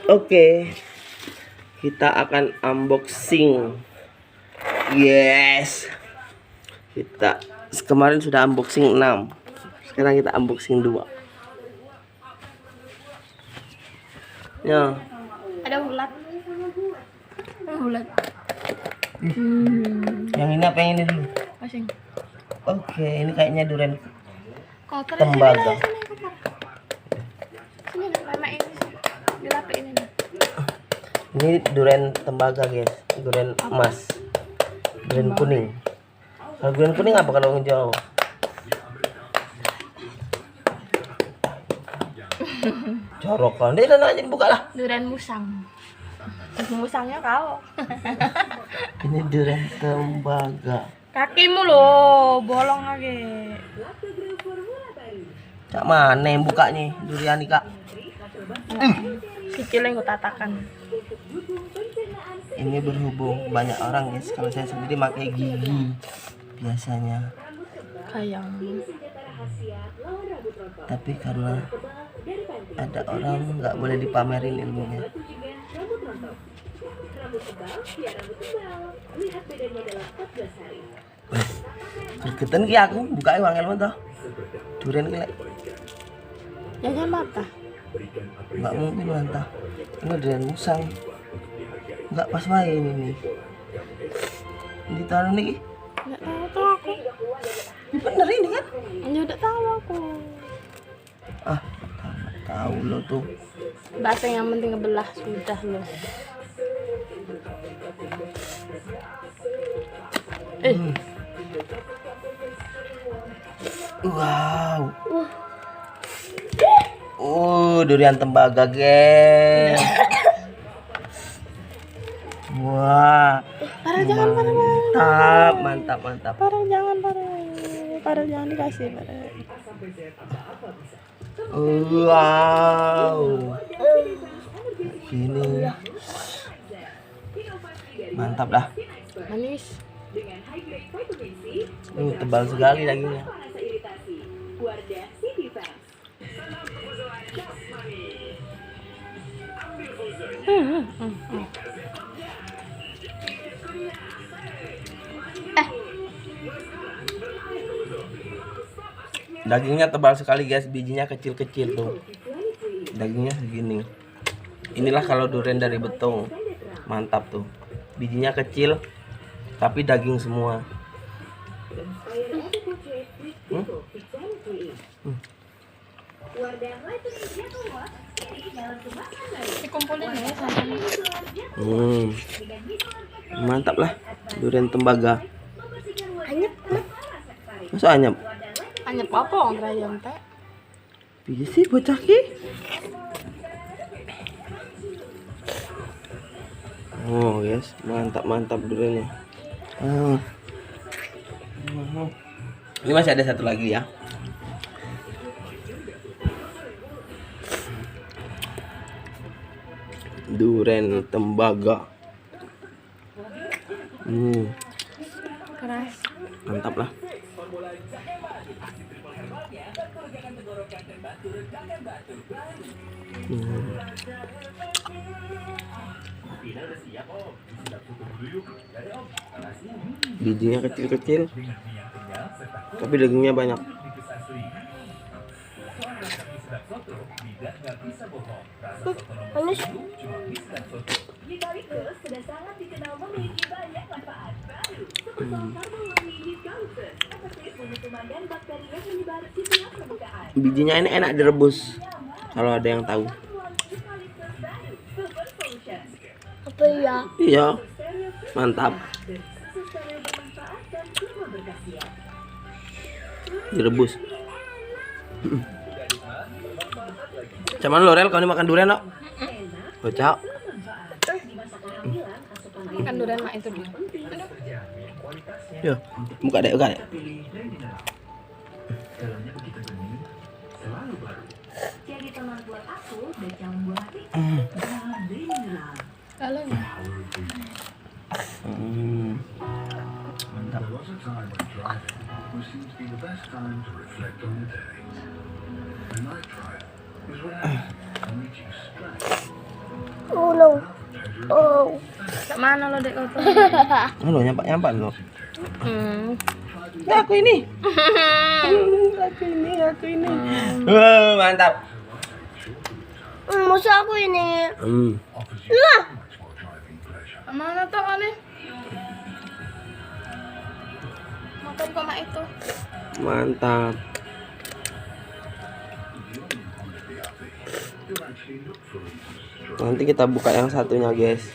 Oke, kita akan unboxing. Yes. Kita kemarin sudah unboxing 6. Sekarang kita unboxing 2. Ya. Ada ulat. Ulat. Yang ini apa yang ini dulu? Asing. Oke, ini kayaknya durian Kotor. tembaga. Sini mama ini. Dilapik ini. Ini durian tembaga, guys. Durian emas. Durian kuning. Kalau durian kuning apa kalau orang Jawa? Corokan. Dia udah nanya buka lah. Durian musang. Musangnya kau. Ini durian tembaga. Kakimu loh, bolong lagi. Cak mana yang buka nih durian nih, Kak? Kecil yang kutatakan. Ini berhubung banyak orang, guys. Kalau saya sendiri pakai gigi biasanya. Kayak. Tapi karena ada orang nggak boleh dipamerin ilmunya. Gregetan ki aku buka wangel mentoh. Durian ki lek. Jangan mata. Enggak mungkin mantah. Ini durian musang. Enggak pas wae ini nih. Ini taruh nih. Enggak tahu aku. Ini bener ini kan? Ya udah tahu aku. Ah, tahu lo tuh. Bahasa yang penting ngebelah sudah lo. Wow. Durian tembaga, guys. Wah. Parah jangan parah. Mantap. Parah jangan parah. Parah jangan dikasih parah. Wow. Gini. Mantap dah. Manis. Tebal sekali dagingnya. Dagingnya tebal sekali, guys. Bijinya kecil-kecil tuh. Dagingnya segini. Inilah kalau durian dari Betung. Mantap tuh. Bijinya kecil tapi daging semua. Dikumpulin ya sama. Mantap lah durian tembaga. Anyep. Masa anyep? Anyep apa orang rayam teh? Biji sih bocah ki. Oh yes, mantap duriannya. Ini masih ada satu lagi ya. Durian tembaga. Keras. Mantap lah. Bijinya kecil-kecil tapi dagingnya banyak. Manis. Bijinya ini enak direbus kalau ada yang tahu. Apa ya? Iya, mantap. Direbus. Cuman Lorel kau ini makan durian no? Kocak. Kan durian mak itu dia. Yo, buka deh. Kalau Mantap. Oh no. Oh. Mana lo dek kau tuh? Halo, nyampak lo. Hmm. Ya, aku ini. Aku ini. Wah, mantap. Masa aku ini. Lah. Mana tuh aneh? Makan koma itu. Mantap. Nanti kita buka yang satunya, guys.